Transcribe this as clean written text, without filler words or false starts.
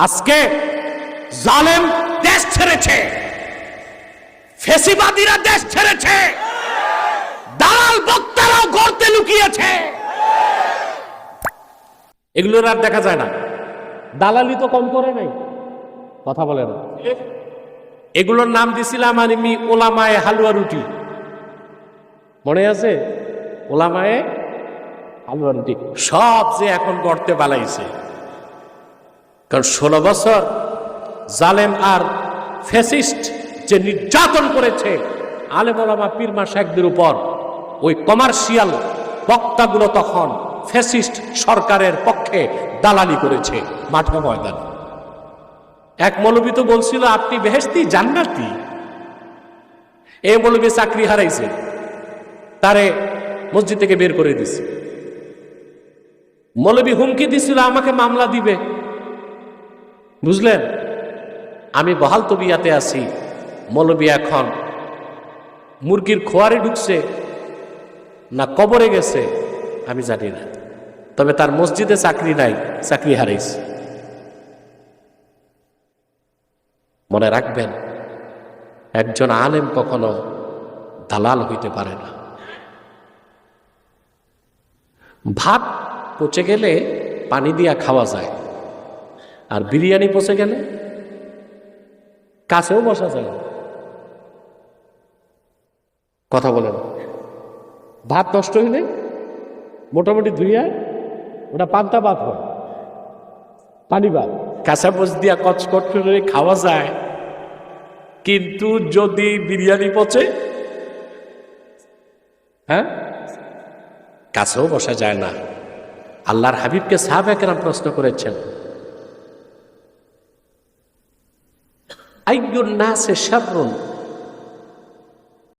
আজকে জালেম দেশ ছেড়েছে, ফেসিবাদীরা দেশ ছেড়েছে, দালাল বক্তারাও গর্তে লুকিয়েছে। এগুলোর আর দেখা যায় না। দালালি তো কম করে নাই, কথা বলে না। এগুলোর নাম দিছিলাম আমি ওলামায়ে হালুয়া রুটি, মনে আছে? ওলামায়ে হালুয়া রুটি সব যে এখন গর্তে বালাইছে। কারণ 16 বছর জালেম আর ফ্যাসিস্ট যে নির্যাতন করেছে আলেম ওলামা পীর মাশায়েখদের উপর, ওই কমার্শিয়াল বক্তাগুলো তখন ফ্যাসিস্ট সরকারের পক্ষে দালালি করেছে মাঠে ময়দানে। এক মৌলবী তো বলছিল আপনি বেহেশতি জান্নাতি। এই মৌলবী চাকরি হারাইছে, তারে মসজিদ থেকে বের করে দিছে। মৌলবী হুমকি দিছিল আমাকে মামলা দিবে, বুঝলেন? আমি বহাল তবিয়াতে আছি। মৌলবী এখন মুরগির খোয়ারে ঢুকছে না কবরে গেছে আমি জানি না, তবে তার মসজিদে চাকরি নাই, চাকরি হারাইছে। মনে রাখবেন, একজন আলেম কখনো দালাল হইতে পারে না। ভাত পচে গেলে পানি দিয়া খাওয়া যায়, আর বিরিয়ানি পচে গেলে কাছেও বসা যায় না। কথা বলেন, ভাত নষ্ট হইলে মোটামুটি ধুইয়া ওটা পান্তা ভাত হয়, পানি ভাত কাঁচা পচ দিয়া কচকট করে খাওয়া যায়। কিন্তু যদি বিরিয়ানি পচে, হ্যাঁ, কাছেও বসা যায় না। আল্লাহর হাবিবকে সাহাবায়ে কেরাম প্রশ্ন করেছেন, আইয়ুন নাসে শাররুন